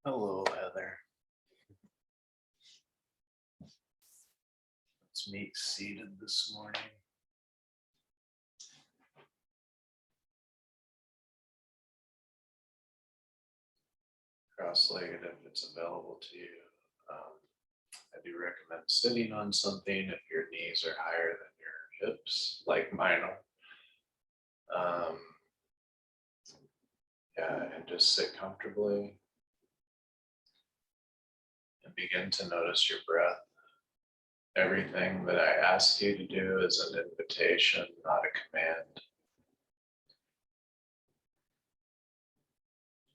Hello, Heather. Let's meet seated this morning. Cross-legged if it's available to you. I do recommend sitting on something if your knees are higher than your hips, like mine are. Yeah, and just sit comfortably and begin to notice your breath. Everything that I ask you to do is an invitation, not a command.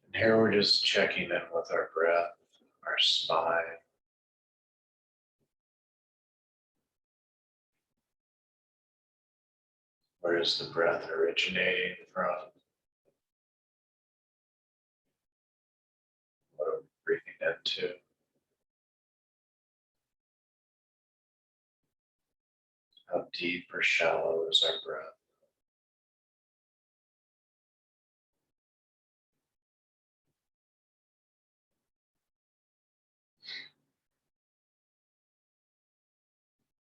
And here we're just checking in with our breath, our spine. Where is the breath originating from? What are we breathing into? How deep or shallow is our breath?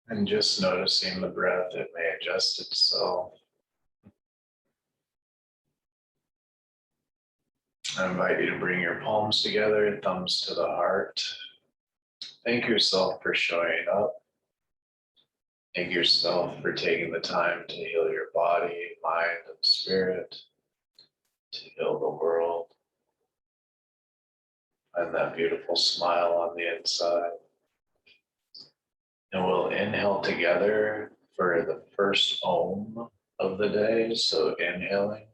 And just noticing the breath, it may adjust itself. I invite you to bring your palms together, thumbs to the heart. Thank yourself for showing up. Thank yourself for taking the time to heal your body, mind, and spirit, to heal the world. And that beautiful smile on the inside. And we'll inhale together for the first Om of the day. So inhaling.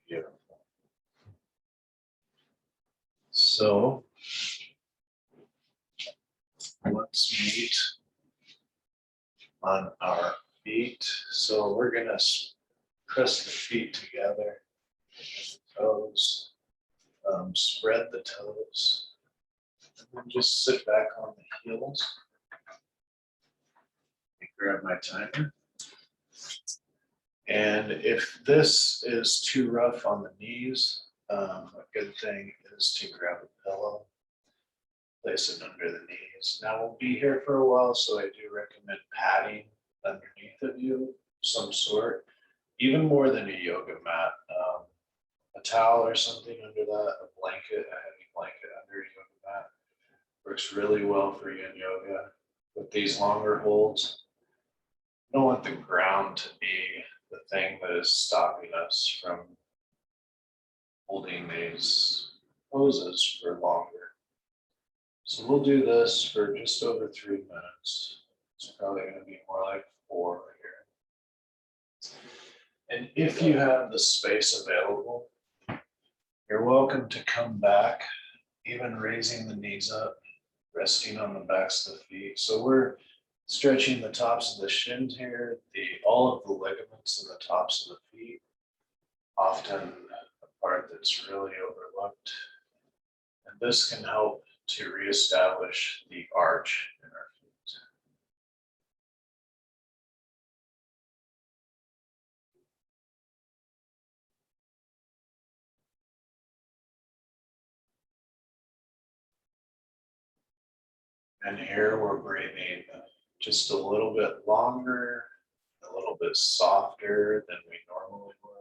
Beautiful. So let's meet on our feet. So we're going to press the feet together, toes, spread the toes, and then just sit back on the heels. Grab my timer. And if this is too rough on the knees, a good thing is to grab a pillow, place it under the knees. Now we'll be here for a while, so I do recommend padding underneath of you, some sort, even more than a yoga mat. A towel or something under that, a blanket, a heavy blanket under a yoga mat. Works really well for yin yoga. With these longer holds, I don't want the ground to be the thing that is stopping us from holding these poses for longer. So we'll do this for just over 3 minutes. It's probably going to be more like 4 here. And if you have the space available, you're welcome to come back, even raising the knees up, resting on the backs of the feet. So we're stretching the tops of the shins here, all of the ligaments in the tops of the feet, often a part that's really overlooked. And this can help to reestablish the arch in our feet. And here we're breathing just a little bit longer, a little bit softer than we normally would.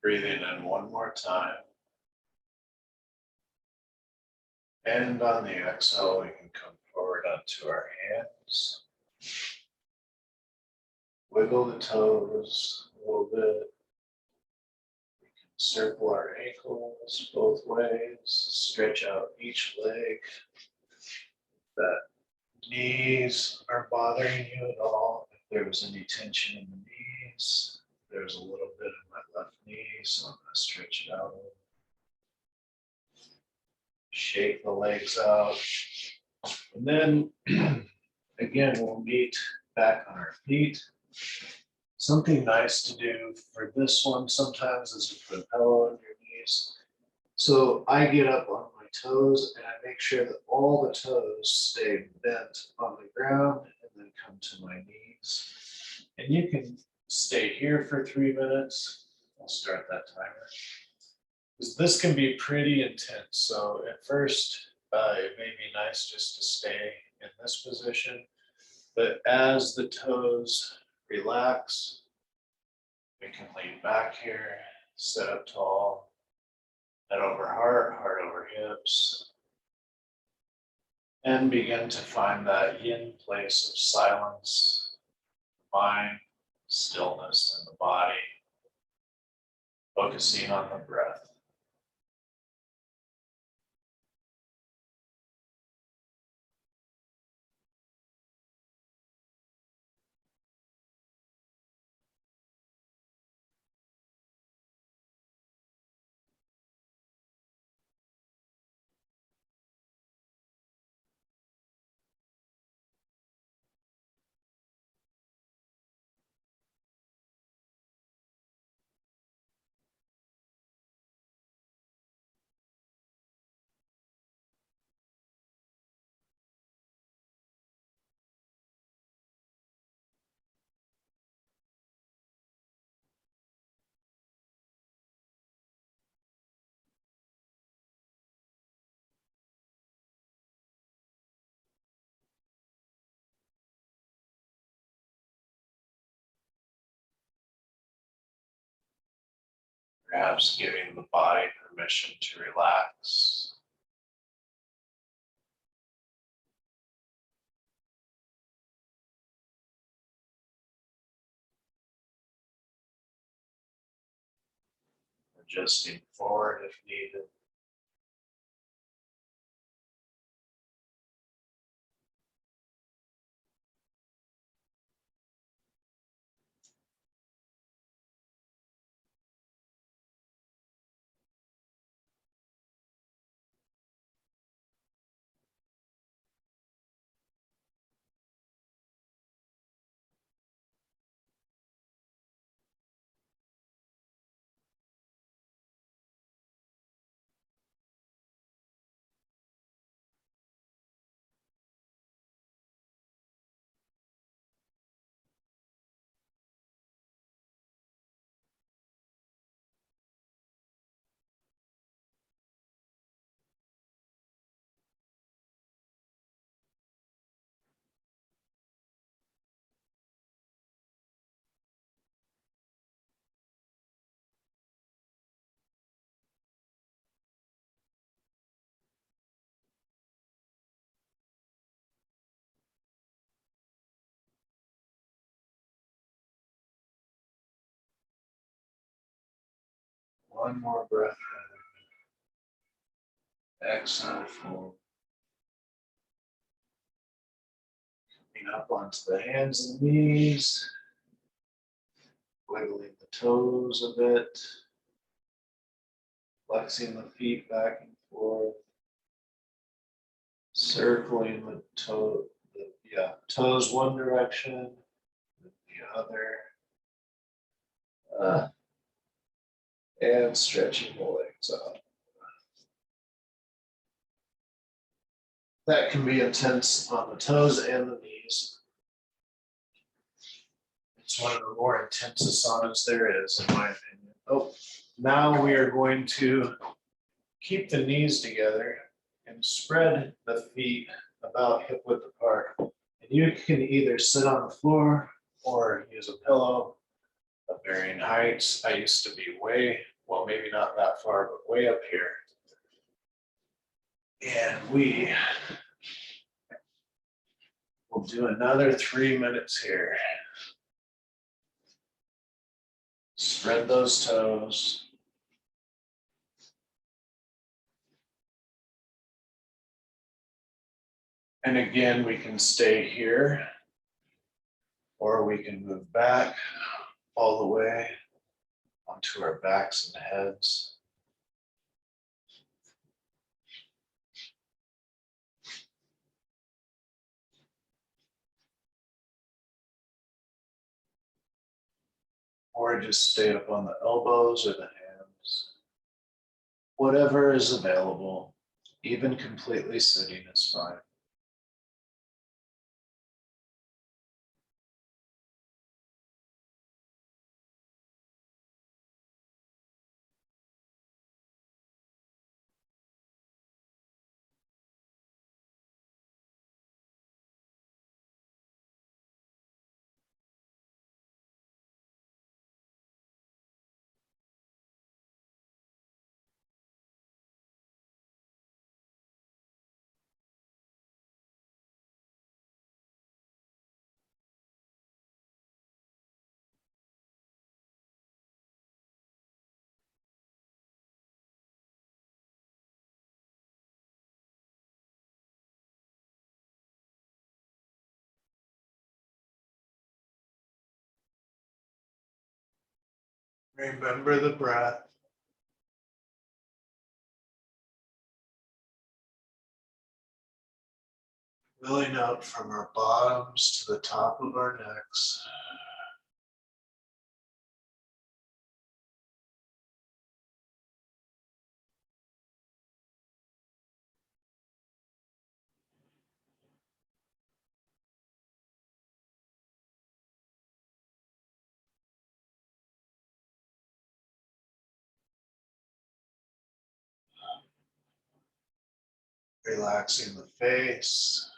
Breathing in one more time. And on the exhale, we can come forward onto our hands. Wiggle the toes a little bit. We can circle our ankles both ways. Stretch out each leg. That knees are bothering you at all. If there was any tension in the knees, there's a little bit in my left knee, so I'm going to stretch it out a little. Shake the legs out. And then, again, we'll meet back on our feet. Something nice to do for this one sometimes is to put a pillow on your knees. So I get up on my toes and I make sure that all the toes stay bent on the ground and then come to my knees. And you can stay here for 3 minutes. I'll start that timer. This can be pretty intense. So at first, it may be nice just to stay in this position. But as the toes relax, we can lean back here, sit up tall, head over heart, heart over hips, and begin to find that yin place of silence, mind, stillness in the body, focusing on the breath. Perhaps giving the body permission to relax. Adjusting forward if needed. One more breath in. Exhale forward. Coming up onto the hands and knees. Wiggling the toes a bit. Flexing the feet back and forth. Circling the toes one direction, the other. And stretching the legs out. That can be intense on the toes and the knees. It's one of the more intense asanas there is, in my opinion. Oh, now we are going to keep the knees together and spread the feet about hip width apart. And you can either sit on the floor or use a pillow of varying heights. I used to be way well, maybe not that far, but way up here. And we will do another 3 minutes here. Spread those toes. And again, we can stay here, or we can move back all the way onto our backs and heads. Or just stay up on the elbows or the hands. Whatever is available, even completely sitting is fine. Remember the breath. Filling up from our bottoms to the top of our necks. Relaxing the face.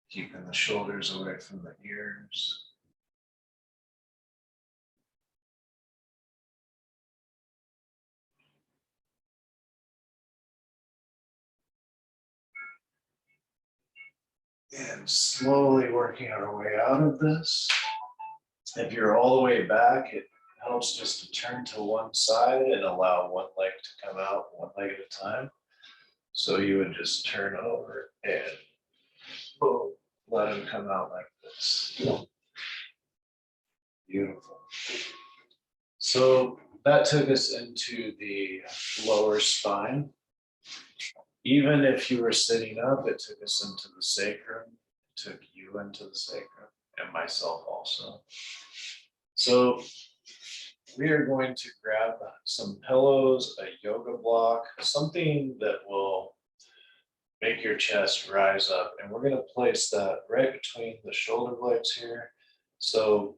Keeping the shoulders away from the ears. And slowly working our way out of this. If you're all the way back, it helps just to turn to one side and allow one leg to come out one leg at a time. So you would just turn over and boom, let them come out like this. Beautiful. So that took us into the lower spine. Even if you were sitting up, it took us into the sacrum, it took you into the sacrum, and myself also. So we are going to grab some pillows, a yoga block, something that will make your chest rise up. And we're going to place that right between the shoulder blades here. So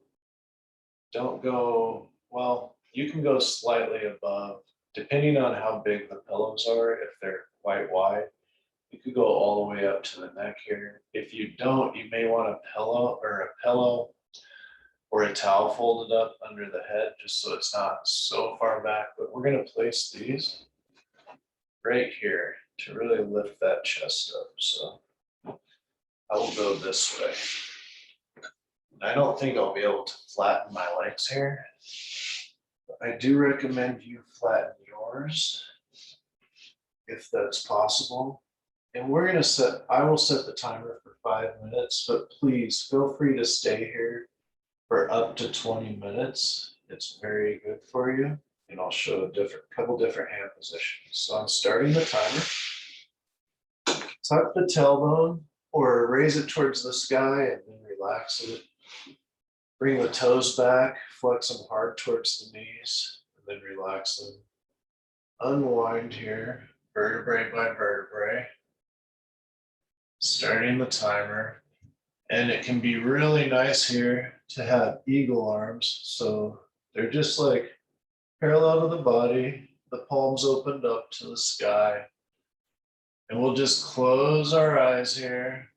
don't go, well, you can go slightly above, depending on how big the pillows are. If they're quite wide, you could go all the way up to the neck here. If you don't, you may want a pillow or a towel folded up under the head, just so it's not so far back. But we're going to place these right here to really lift that chest up. So I will go this way. I don't think I'll be able to flatten my legs here. But I do recommend you flatten yours if that's possible. And we're going to set, I will set the timer for 5 minutes, but please feel free to stay here for up to 20 minutes. It's very good for you. And and I'll show a couple different hand positions. So I'm starting the timer. Tuck the tailbone or raise it towards the sky and then relax it. Bring the toes back, flex them hard towards the knees, and then relax them. Unwind here, vertebrae by vertebrae. Starting the timer. And it can be really nice here to have eagle arms. So they're just like parallel to the body, the palms opened up to the sky. And we'll just close our eyes here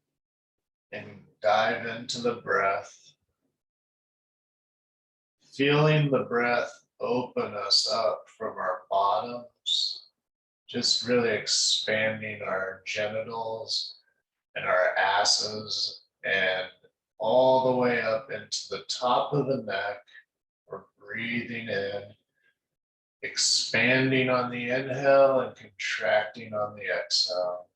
and dive into the breath. Feeling the breath open us up from our bottoms, just really expanding our genitals and our asses and all the way up into the top of the neck. We're breathing in, expanding on the inhale and contracting on the exhale.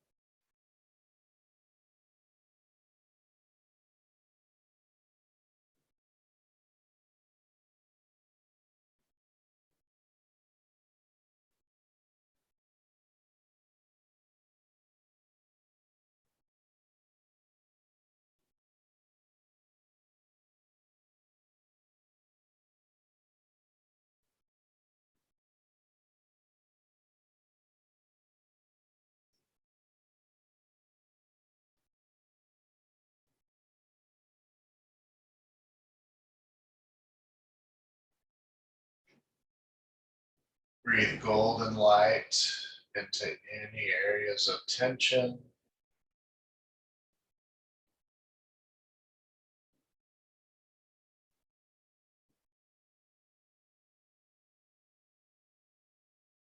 Breathe golden light into any areas of tension.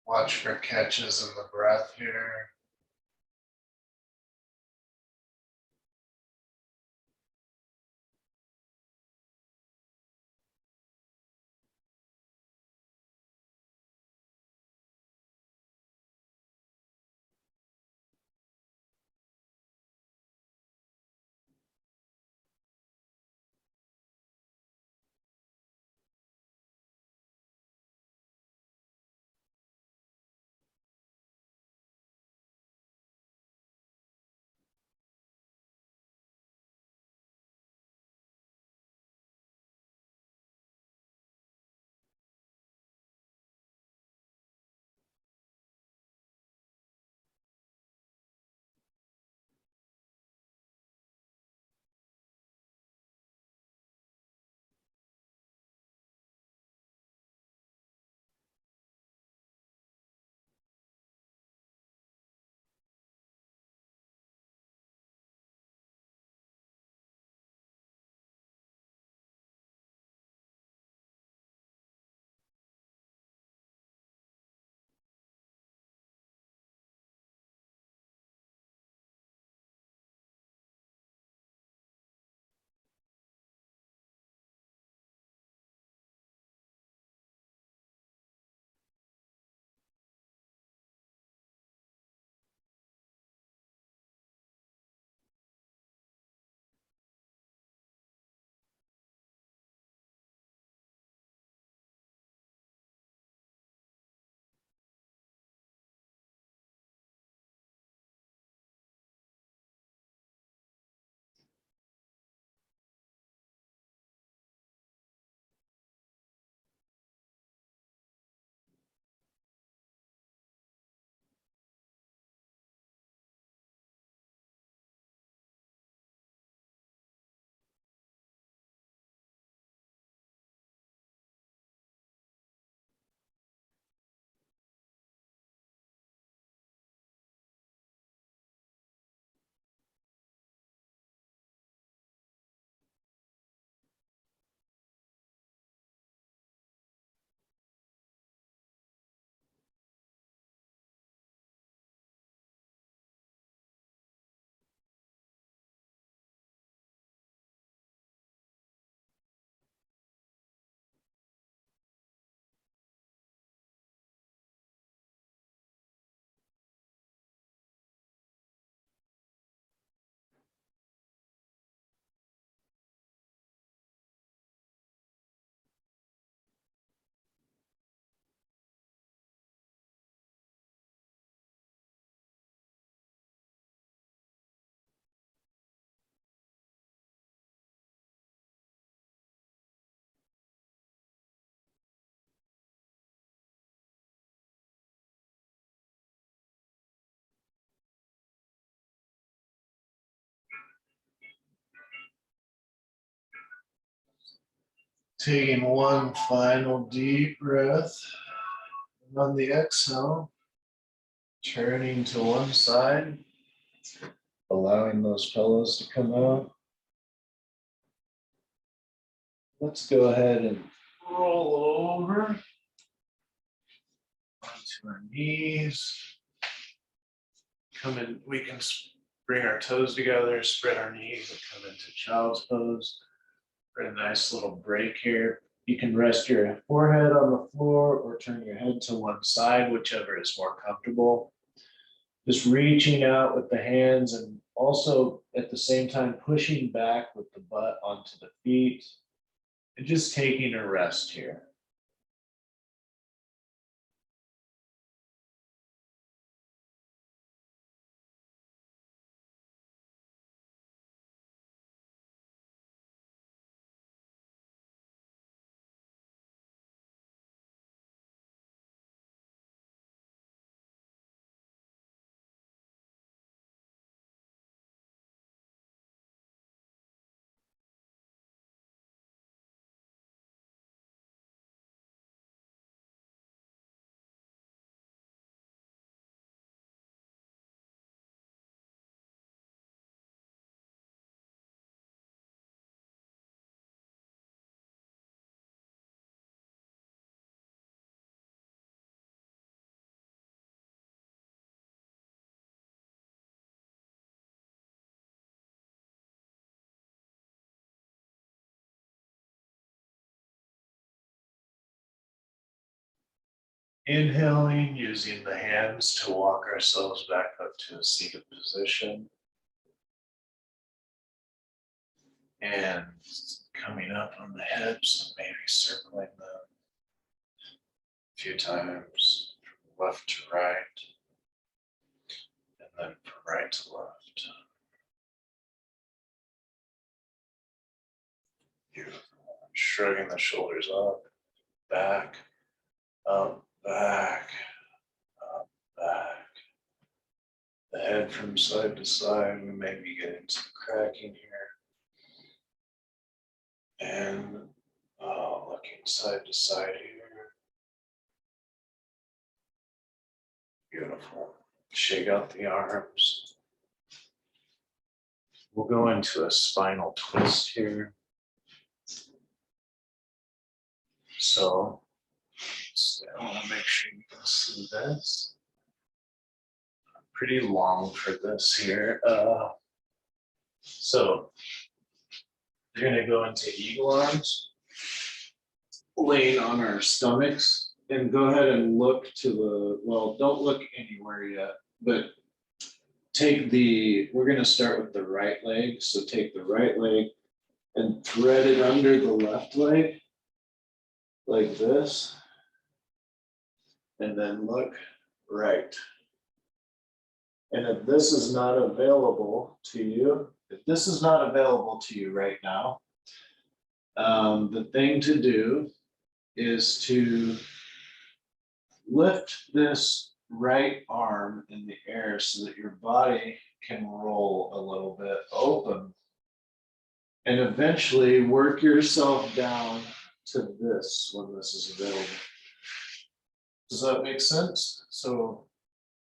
Watch for catches in the breath here. Taking one final deep breath. And on the exhale, turning to one side, allowing those pillows to come out. Let's go ahead and roll over onto our knees. Come in, we can bring our toes together, spread our knees, and come into child's pose. For a nice little break here. You can rest your forehead on the floor or turn your head to one side, whichever is more comfortable. Just reaching out with the hands and also at the same time pushing back with the butt onto the feet and just taking a rest here. Inhaling, using the hands to walk ourselves back up to a seated position. And coming up on the hips, maybe circling them a few times from left to right, and then from right to left. Beautiful. Shrugging the shoulders up, back, up, back, up, back. The head from side to side. We may be getting some cracking here. And looking side to side here. Beautiful. Shake out the arms. We'll go into a spinal twist here. So I want to make sure you can see this. Pretty long for this here. So we're going to go into eagle arms, laying on our stomachs, and go ahead and look to the, well, don't look anywhere yet, but we're going to start with the right leg. So take the right leg and thread it under the left leg like this, and then look right. And if this is not available to you, right now, the thing to do is to lift this right arm in the air so that your body can roll a little bit open, and eventually work yourself down to this when this is available. Does that make sense? So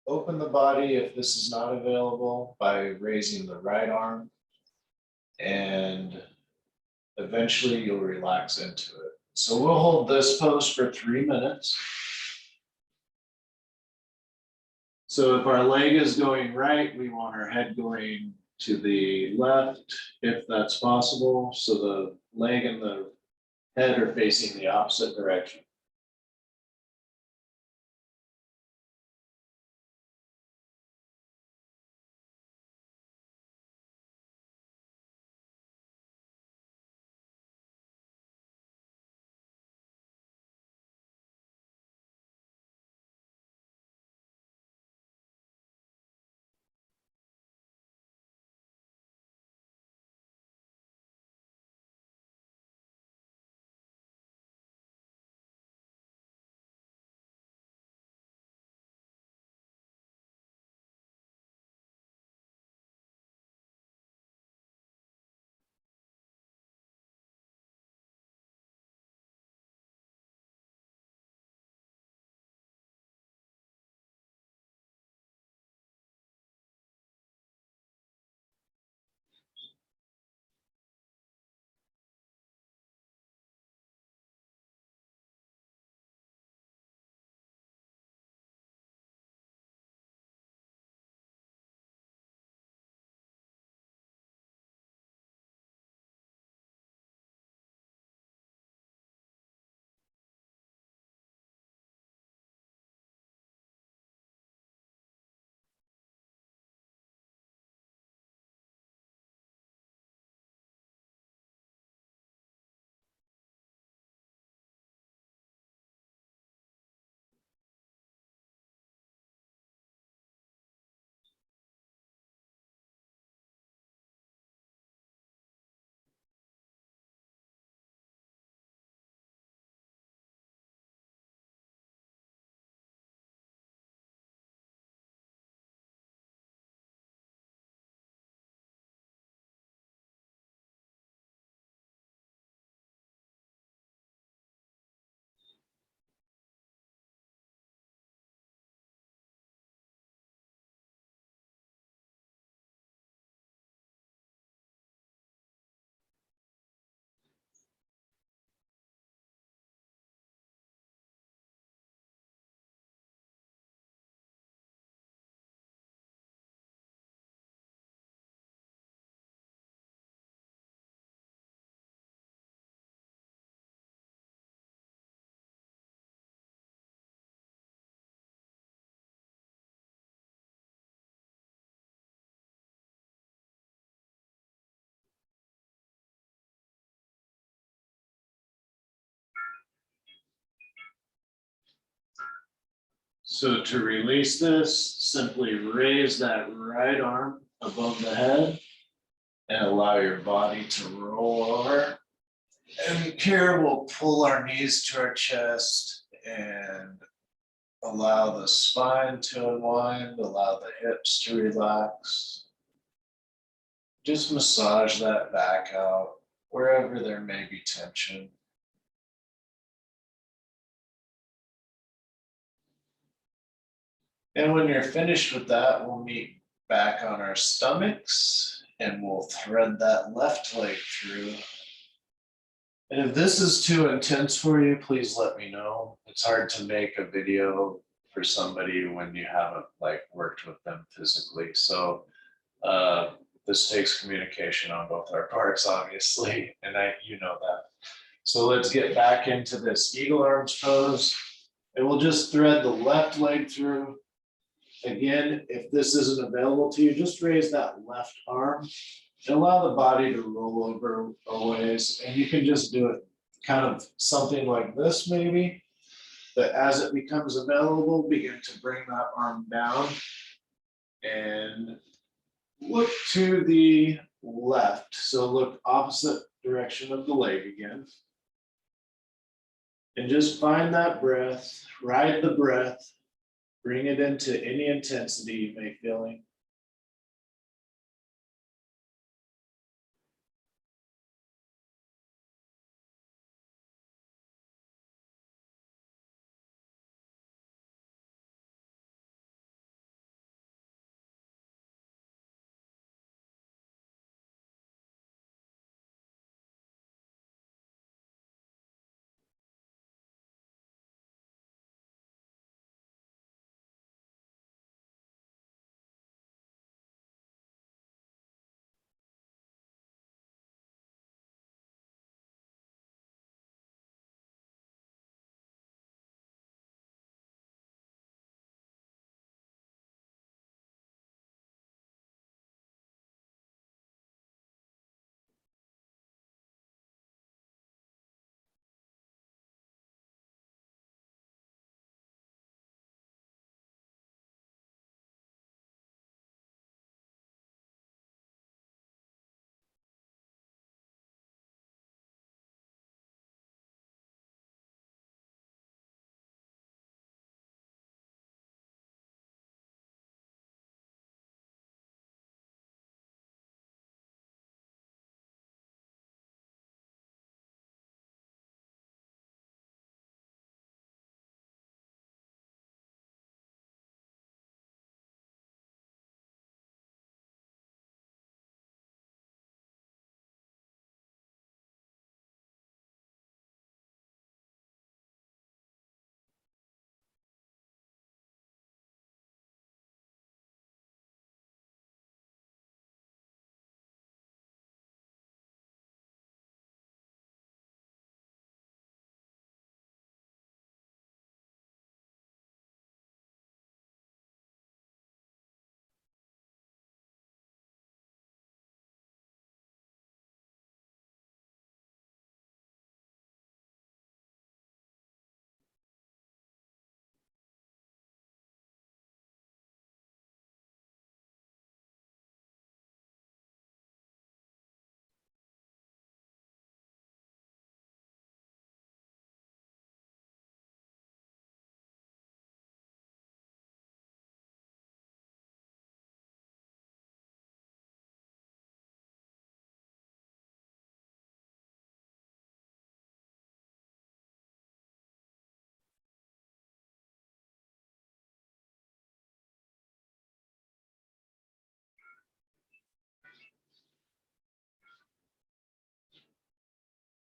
open the body if this is not available by raising the right arm, and eventually you'll relax into it. So we'll hold this pose for 3 minutes. So if our leg is going right, we want our head going to the left, if that's possible. So the leg and the head are facing the opposite direction. So to release this, simply raise that right arm above the head and allow your body to roll over. And here we'll pull our knees to our chest and allow the spine to unwind, allow the hips to relax. Just massage that back out wherever there may be tension. And when you're finished with that, we'll meet back on our stomachs and we'll thread that left leg through. And if this is too intense for you, please let me know. It's hard to make a video for somebody when you haven't worked with them physically. So this takes communication on both our parts, obviously, and you know that. So let's get back into this eagle arms pose. And we'll just thread the left leg through. Again, if this isn't available to you, just raise that left arm and allow the body to roll over a ways. And you can just do it kind of something like this maybe. But as it becomes available, begin to bring that arm down and look to the left. So look opposite direction of the leg again. And just find that breath, ride the breath, bring it into any intensity you may feeling.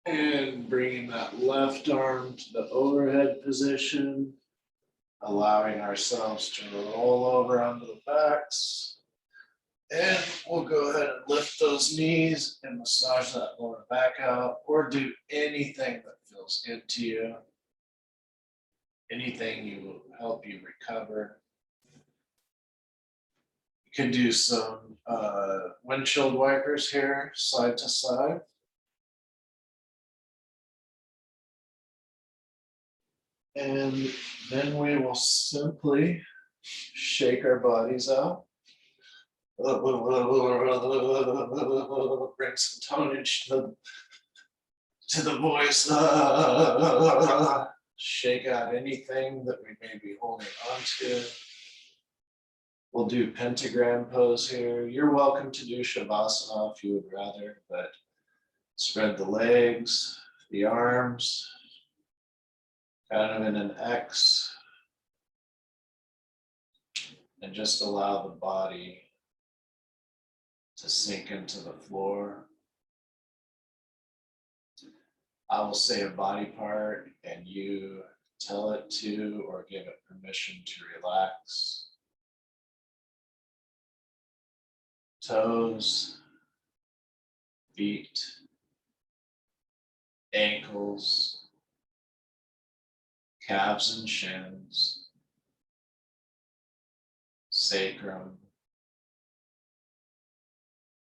And bringing that left arm to the overhead position, allowing ourselves to roll over onto the backs. And we'll go ahead and lift those knees and massage that lower back out, or do anything that feels good to you. Anything you will help you recover. You can do some windshield wipers here, side to side. And then we will simply shake our bodies out. Bring some tonnage to the voice. Shake out anything that we may be holding on to. We'll do pentagram pose here. You're welcome to do Shavasana if you would rather, but spread the legs, the arms, kind of in an X, and just allow the body to sink into the floor. I will say a body part and you tell it to or give it permission to relax. Toes, feet, ankles, calves and shins, sacrum,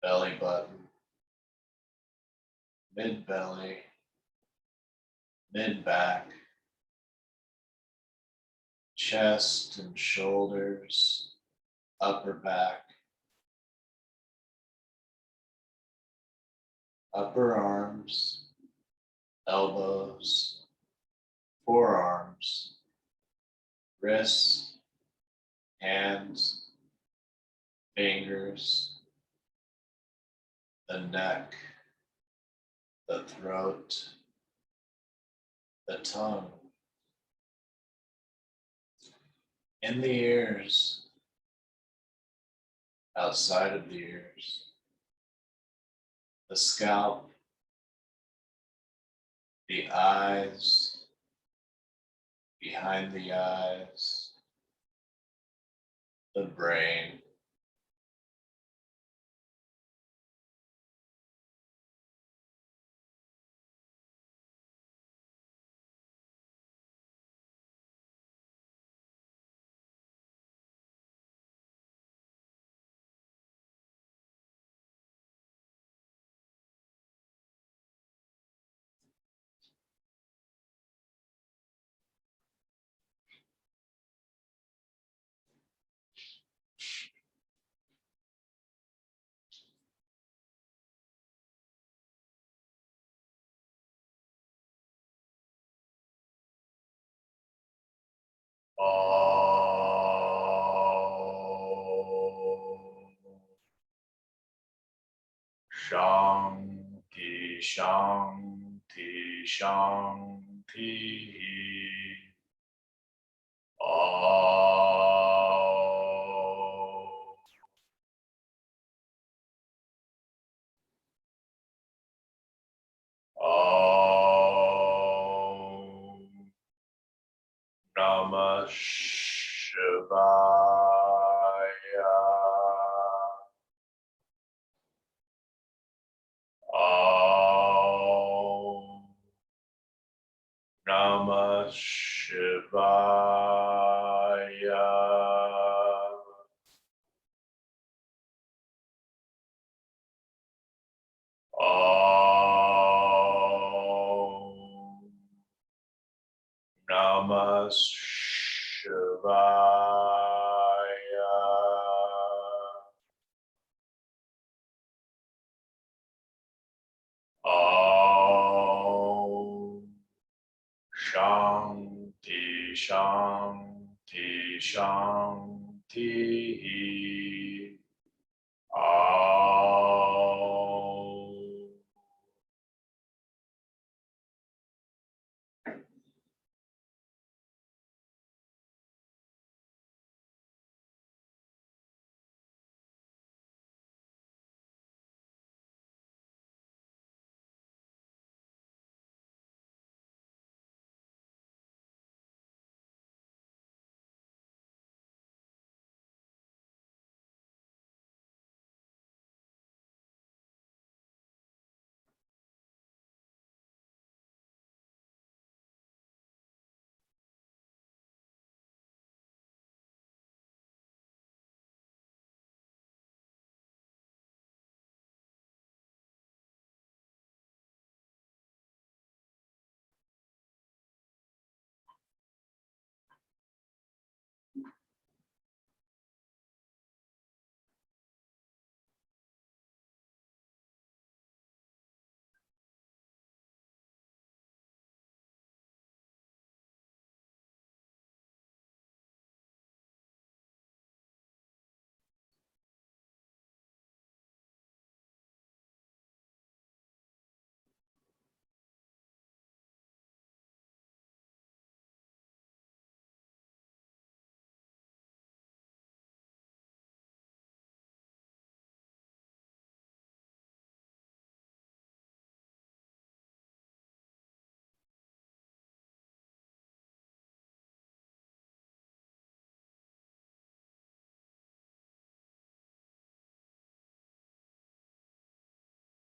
belly button, mid belly, mid back, chest and shoulders, upper back, upper arms, elbows, forearms, wrists, hands, fingers, the neck, the throat, the tongue, in the ears, outside of the ears, the scalp, the eyes, behind the eyes, the brain, Shanti, Shanti, Shanti. Namah Shivaya. Om Namah Shivaya. Om Namah Shivaya. Om Shanti, Shanti, Shanti. Om.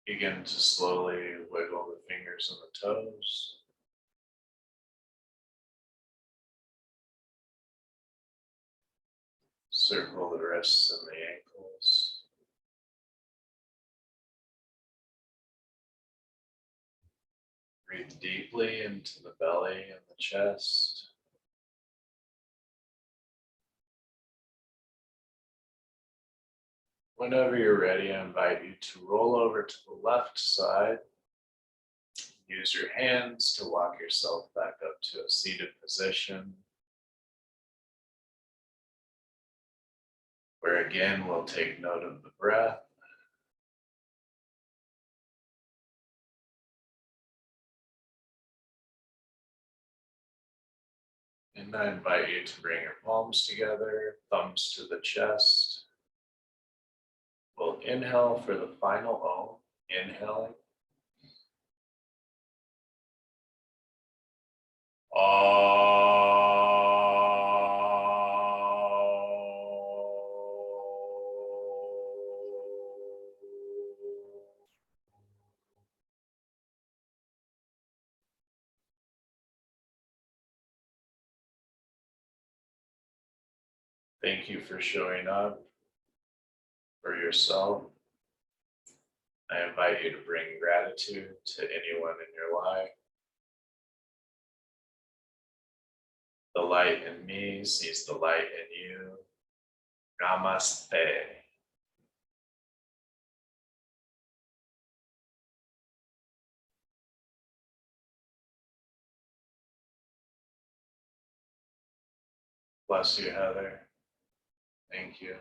Begin to slowly wiggle the fingers and the toes. Circle the wrists and the ankles. Breathe deeply into the belly and the chest. Whenever you're ready, I invite you to roll over to the left side. Use your hands to walk yourself back up to a seated position, where again we'll take note of the breath. And I invite you to bring your palms together, thumbs to the chest. We'll inhale for the final O, inhaling. Thank you for showing up for yourself. I invite you to bring gratitude to anyone in your life. The light in me sees the light in you. Namaste. Bless you, Heather. Thank you.